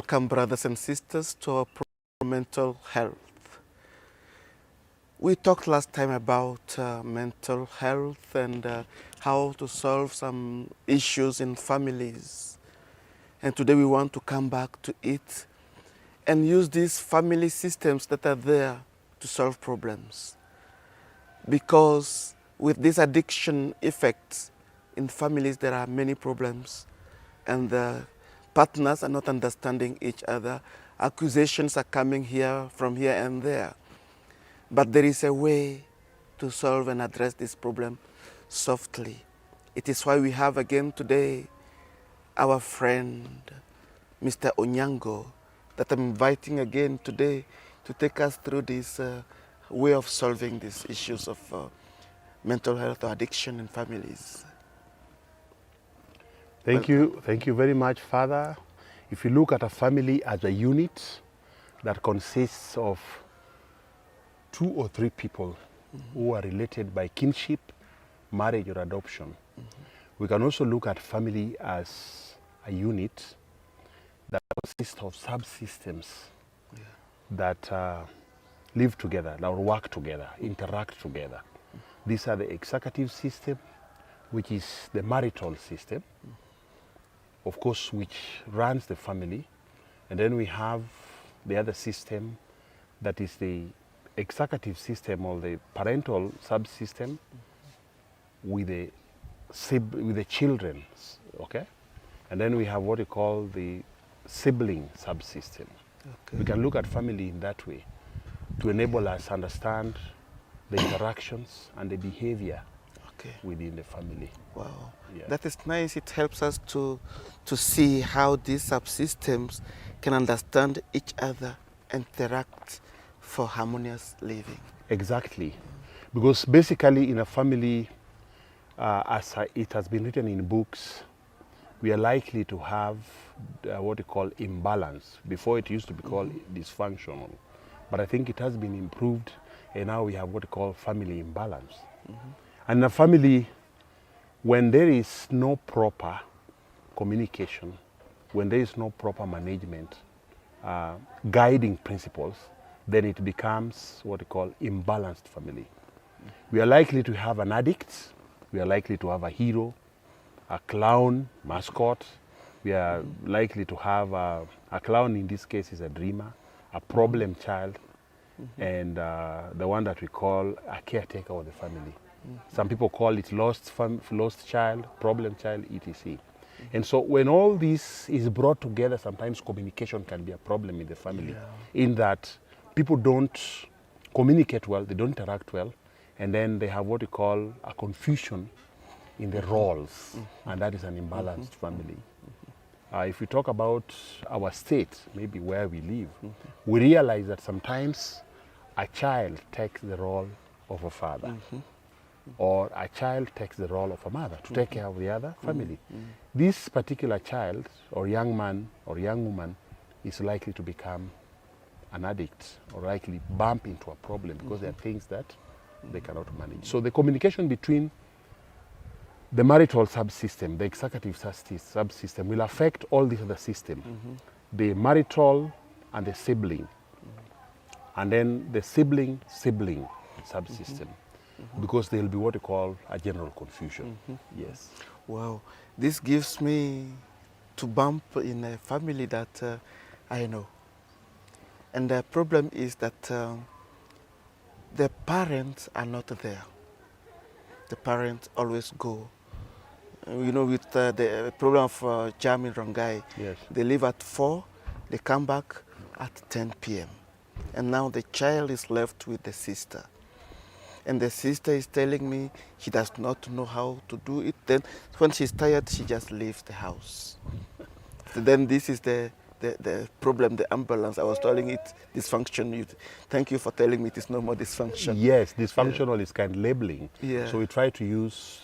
Welcome, brothers and sisters, to our program Mental Health. We talked last time about mental health and how to solve some issues in families. And today we want to come back to it and use these family systems that are there to solve problems. Because with these addiction effects in families, there are many problems, and the partners are not understanding each other. Accusations are coming from here and there. But there is a way to solve and address this problem softly. It is why we have again today our friend, Mr. Onyango, that I'm inviting again today to take us through this way of solving these issues of mental health or addiction in families. Thank you very much, Father. If you look at a family as a unit that consists of 2 or 3 people who are related by kinship, marriage, or adoption, we can also look at family as a unit that consists of subsystems that live together, that work together, interact together. These are the executive system, which is the marital system, of course, which runs the family. And then we have the other system that is the executive system, or the parental subsystem, with the children, okay? And then we have what we call the sibling subsystem. Okay. We can look at family in that way to enable us to understand the interactions and the behavior within the family. Wow, that is nice. It helps us to see how these subsystems can understand each other, interact for harmonious living. Exactly, because basically in a family, as it has been written in books, we are likely to have what we call imbalance. Before it used to be called dysfunctional, but I think it has been improved, and now we have what we call family imbalance. And in a family, when there is no proper communication, when there is no proper management, guiding principles, then it becomes what we call imbalanced family. We are likely to have an addict, we are likely to have a hero, a clown, mascot. We are likely to have a clown, in this case is a dreamer, a problem child, and the one that we call a caretaker of the family. Some people call it lost child, problem child, etc. And so when all this is brought together, sometimes communication can be a problem in the family, in that people don't communicate well, they don't interact well, and then they have what we call a confusion in the roles, and that is an imbalanced family. If we talk about our state, maybe where we live, we realize that sometimes a child takes the role of a father, or a child takes the role of a mother to take care of the other family. This particular child, or young man, or young woman, is likely to become an addict, or likely bump into a problem, because there are things that they cannot manage. So the communication between the marital subsystem, the executive subsystem, will affect all these other systems, the marital and the sibling, and then the sibling subsystem, because there will be what we call a general confusion. Yes. Wow, this gives me to bump in a family that I know. And the problem is that the parents are not there. The parents always go. You know, with the problem of Jam in Rongai, they leave at 4, they come back at 10 p.m. And now the child is left with the sister. And the sister is telling me she does not know how to do it. Then when she's tired, she just leaves the house. So then this is the problem, the imbalance. I was telling it dysfunction. Thank you for telling me it is no more dysfunction. Yes, dysfunctional is kind of labeling. So we try to use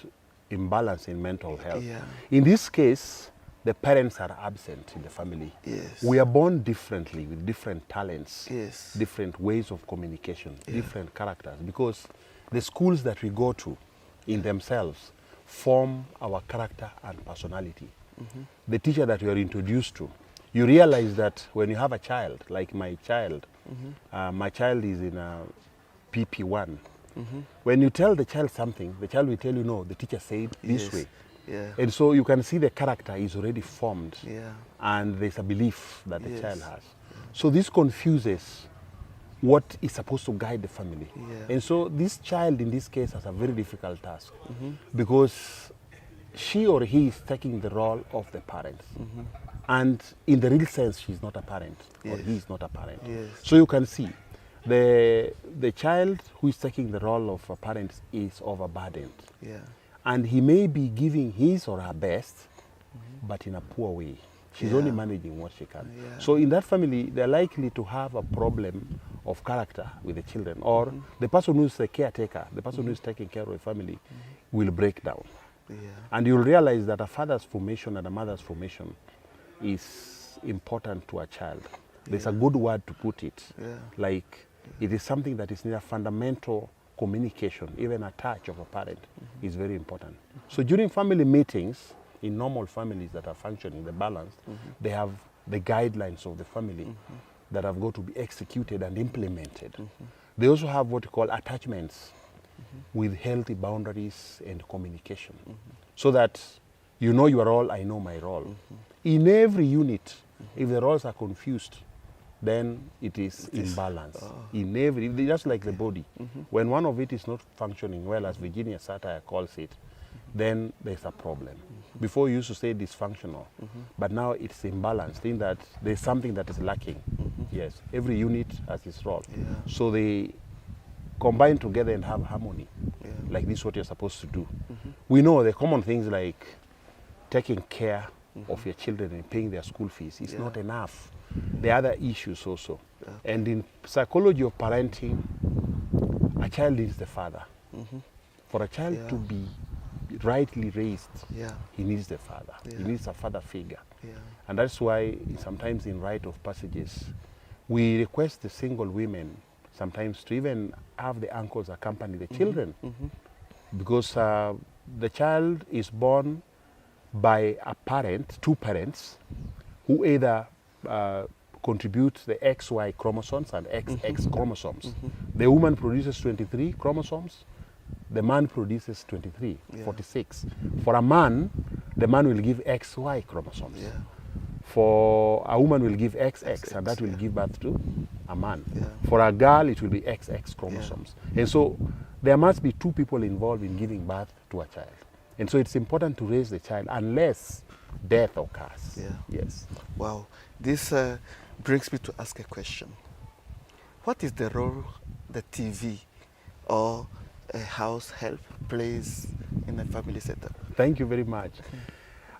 imbalance in mental health. In this case, the parents are absent in the family. We are born differently, with different talents, different ways of communication, different characters, because the schools that we go to in themselves form our character and personality. The teacher that we are introduced to You realize that when you have a child, like my child is in a PP1. When you tell the child something, the child will tell you, no, the teacher said this Yes. way. Yeah. And so you can see the character is already formed, Yeah. and there's a belief that the Yes. child has. So this confuses what is supposed to guide the family. Yeah. And so this child in this case has a very difficult task because she or he is taking the role of the parents. And in the real sense, she's not a parent, or Yes. he is not a parent. Yes. So you can see the child who is taking the role of a parent is overburdened. Yeah. And he may be giving his or her best, but in a poor way. She's Yeah. only managing what she can. Yeah. So in that family, they're likely to have a problem of character with the children, or the person who's the caretaker, the person who's taking care of the family, will break down. Yeah. And you'll realize that a father's formation and a mother's formation is important to a child. There's a good word to put it. Yeah. Like, it is something that is near fundamental communication. Even a touch of a parent is very important. So during family meetings, in normal families that are functioning, they're balanced, they have the guidelines of the family that have got to be executed and implemented. They also have what you call attachments with healthy boundaries and communication. So that you know your role, I know my role. In every unit, if the roles are confused, then it is imbalance. In every, just like the body. When one of it is not functioning well, as Virginia Satir calls it, then there's a problem. Before you used to say dysfunctional, but now it's imbalanced in that there's something that is lacking. Yes, every unit has its role. Yeah. So they combine together and have harmony. Yeah. Like this is what you're supposed to do. We know the common things like taking care of your children and paying their school fees is Yeah. not enough. There are other issues also. Yeah. And in psychology of parenting, a child needs the father. For a child Yeah. to be rightly raised, Yeah. he needs the father. He Yeah. needs a father figure. Yeah. And that's why sometimes in rite of passages, we request the single women sometimes to even have the uncles accompany the children. Because the child is born by a parent, two parents, who either contribute the XY chromosomes and XX chromosomes. The woman produces 23 chromosomes, the man produces 23, Yeah. 46. For a man, the man will give XY chromosomes. Yeah. For a woman will give XX, and that XX, will yeah. give birth to a man. Yeah. For a girl, it will be XX chromosomes. And so there must be two people involved in giving birth to a child. And so it's important to raise the child unless death occurs. Yeah. Yes. Wow. This brings me to ask a question. What is the role the TV or a house help plays in a family setup? Thank you very much.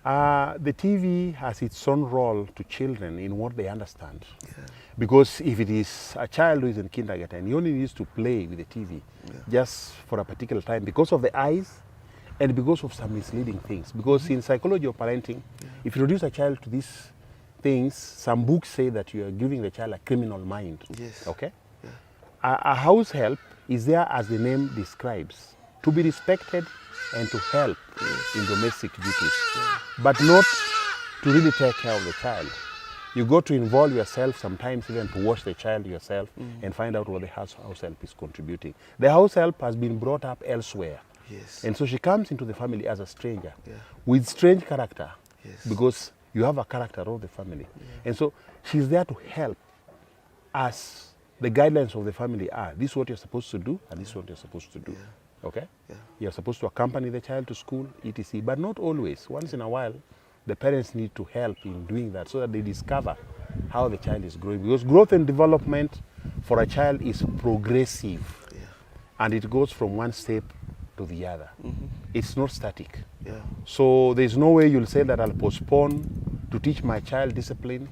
The TV has its own role to children in what they understand. Yeah. Because if it is a child who is in kindergarten, he only needs to play with the TV just for a particular time because of the eyes and because of some misleading things. Because in psychology of parenting, if you introduce a child to these things, some books say that you are giving the child a criminal mind. Yes. Okay? Yeah. A house help is there, as the name describes, to be respected and to help in domestic duties, but not to really take care of the child. You got to involve yourself sometimes, even to watch the child yourself and find out what the house help is contributing. The house help has been brought up elsewhere. Yes. And so she comes into the family as a stranger Yeah. with strange character Yes. because you have a character of the family. And so she's there to help as the guidelines of the family are. This is what you're supposed to do, and this is what you're supposed to do. Okay? Yeah. You're supposed to accompany the child to school, etc. But not always. Once in a while, the parents need to help in doing that so that they discover how the child is growing. Because growth and development for a child is progressive. Yeah. And it goes from one step to the other. It's not static. Yeah. So there's no way you'll say that I'll postpone to teach my child discipline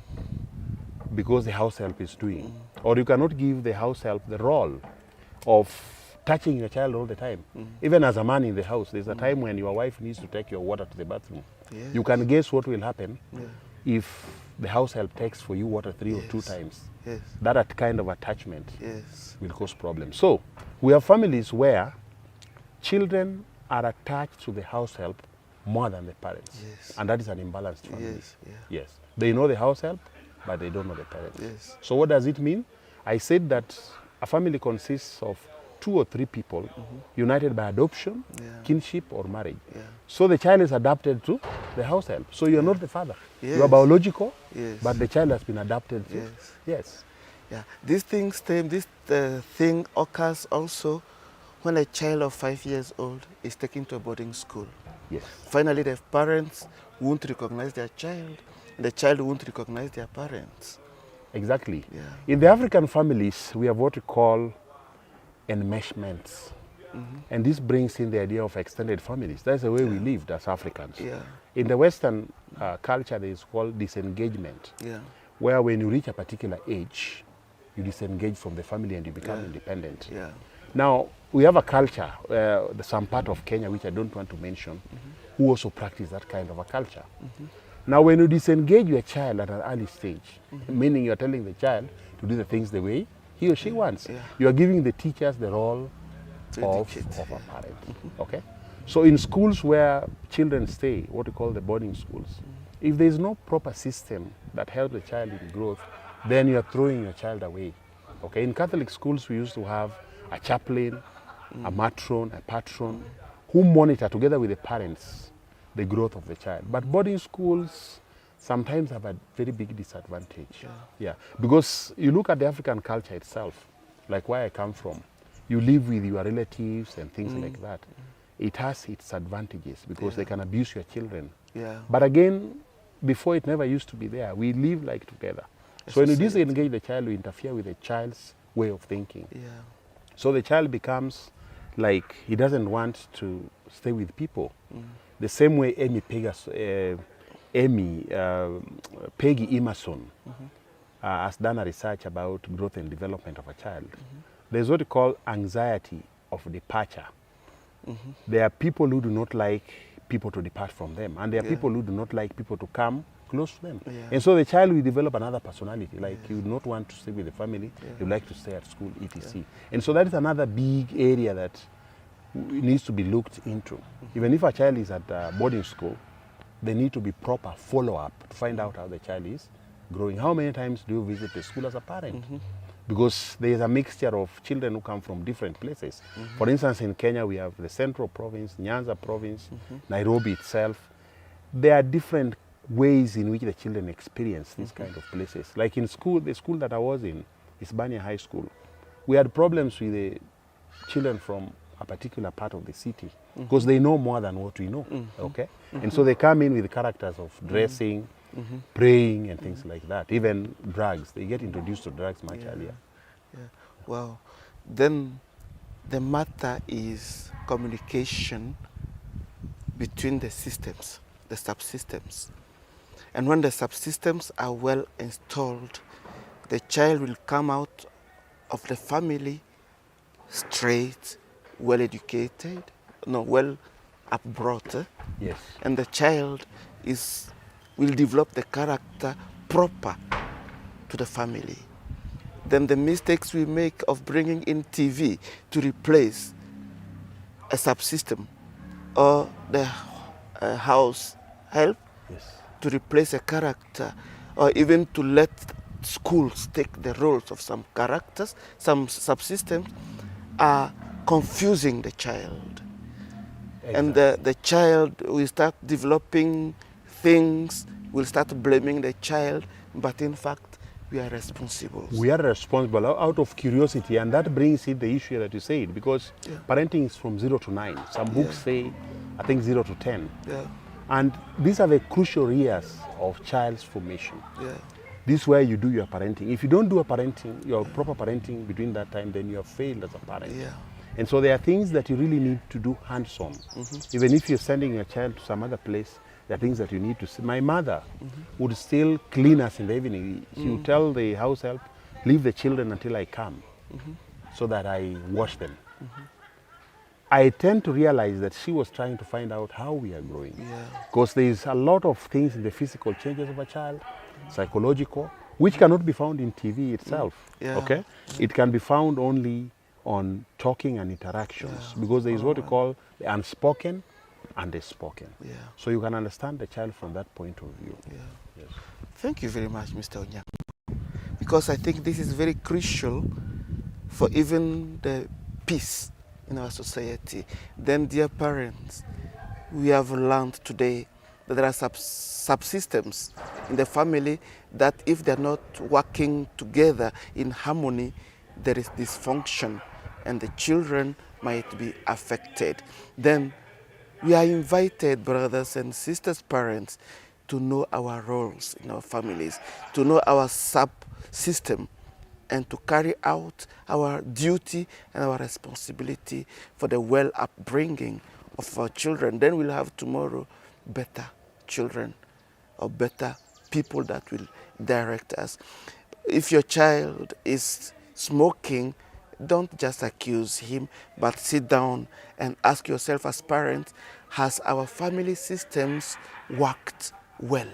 because the house help is doing. Or you cannot give the house help the role of touching your child all the time. Even as a man in the house, there's a time when your wife needs to take your water to the bathroom. Yes. You can guess what will happen Yeah. if the house help takes for you water 3 or 2 Yes. times. Yes. That kind of attachment Yes. will cause problems. So we have families where children are attached to the house help more than the parents. Yes. And that is an imbalanced family. Yes. Yeah. Yes. They know the house help, but they don't know the parents. Yes. So what does it mean? I said that a family consists of 2 or 3 people united by adoption, kinship, or marriage. Yeah. So the child is adapted to the house help. So you're not the father. You are Yes. biological, Yes. but the child has been adapted to. Yes. Yes. Yeah. This thing occurs also when a child of 5 years old is taken to a boarding school. Yes. Finally, the parents won't recognize their child, and the child won't recognize their parents. Exactly. Yeah. In the African families, we have what we call enmeshments. And this brings in the idea of extended families. That's the way we lived as Africans. Yeah. In the Western culture, there is called disengagement, Yeah. where when you reach a particular age, you disengage from the family and you become independent. Yeah. Now, we have a culture, some part of Kenya, which I don't want to mention, who also practice that kind of a culture. Now, when you disengage your child at an early stage, meaning you're telling the child to do the things the way he or she wants, Yeah. you are giving the teachers the role To of educate, a parent. Okay? So in schools where children stay, what we call the boarding schools, if there is no proper system that helps the child in growth, then you are throwing your child away. Okay? In Catholic schools, we used to have a chaplain, a matron, a patron, who monitor together with the parents the growth of the child. But boarding schools sometimes have a very big disadvantage. Yeah. Because you look at the African culture itself, like where I come from, you live with your relatives and things like that. It has its advantages because they can abuse your children. Yeah. But again, before it never used to be there. We live like together. So when you disengage the child, you interfere with the child's way of thinking. Yeah. So the child becomes like he doesn't want to stay with people. The same way Peggy Emerson has done a research about growth and development of a child. There's what we call anxiety of departure. There are people who do not like people to depart from them, and there are people who do not like people to come close to them. Yeah. And so the child will develop another personality, like you would not want to stay with the family, you like to stay at school, etc. And so that is another big area that needs to be looked into. Even if a child is at boarding school, there need to be proper follow-up to find out how the child is growing. How many times do you visit the school as a parent? Because there is a mixture of children who come from different places. For instance, in Kenya, we have the Central Province, Nyanza Province, Nairobi itself. There are different ways in which the children experience these kind of places. Like in school, the school that I was in, Hispania High School, we had problems with the children from a particular part of the city because they know more than what we know. Okay? And so they come in with characters of dressing, praying, and things like that. Even drugs. They get introduced to drugs much earlier. Yeah. Well, then the matter is communication between the systems, the subsystems. And when the subsystems are well installed, the child will come out of the family straight, well educated, well upbrought, Yes. and the child will develop the character proper to the family. Then the mistakes we make of bringing in TV to replace a subsystem or the house help Yes. to replace a character, or even to let schools take the roles of some characters, some subsystems, are confusing the child. And the child will start developing things, will start blaming the child, but in fact, we are responsible. We are responsible out of curiosity, and that brings in the issue that you said, because parenting is from 0 to 9. Some books say, I think 0 to 10. Yeah, And these are the crucial years of child's formation. yeah, This is where you do your parenting. If you don't do a parenting, your proper parenting between that time, then you have failed as a parent. yeah. And so there are things that you really need to do hands-on. Even if you're sending your child to some other place, there are things that you need to see. My mother would still clean us in the evening. She would tell the house help, leave the children until I come so that I wash them. I tend to realize that she was trying to find out how we are growing. Because there is a lot of things in the physical changes of a child, psychological, which cannot be found in TV itself. Yeah. Okay? It can be found only on talking and interactions, because there is what we call the unspoken and the spoken. Yeah. So you can understand the child from that point of view. Yeah. Yes. Thank you very much, Mr. Onyango, because I think this is very crucial for even the peace in our society. Then, dear parents, we have learned today that there are subsystems in the family that if they're not working together in harmony, there is dysfunction and the children might be affected. Then we are invited, brothers and sisters, parents, to know our roles in our families, to know our subsystem, and to carry out our duty and our responsibility for the well upbringing of our children. Then we'll have tomorrow better children or better people that will direct us. If your child is smoking, don't just accuse him, but sit down and ask yourself as parents, has our family systems worked well?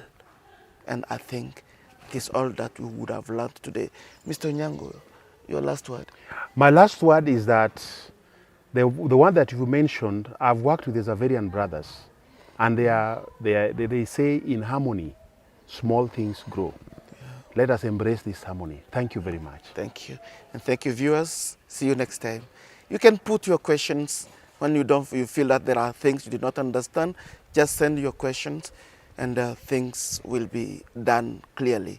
And I think it is all that we would have learned today. Mr. Onyango, your last word. My last word is that the one that you mentioned, I've worked with the Zaverian brothers, and they say in harmony, small things grow. Let us embrace this harmony. Thank you very much. Thank you. And thank you, viewers. See you next time. You can put your questions when you feel that there are things you did not understand. Just send your questions and things will be done clearly.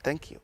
Thank you.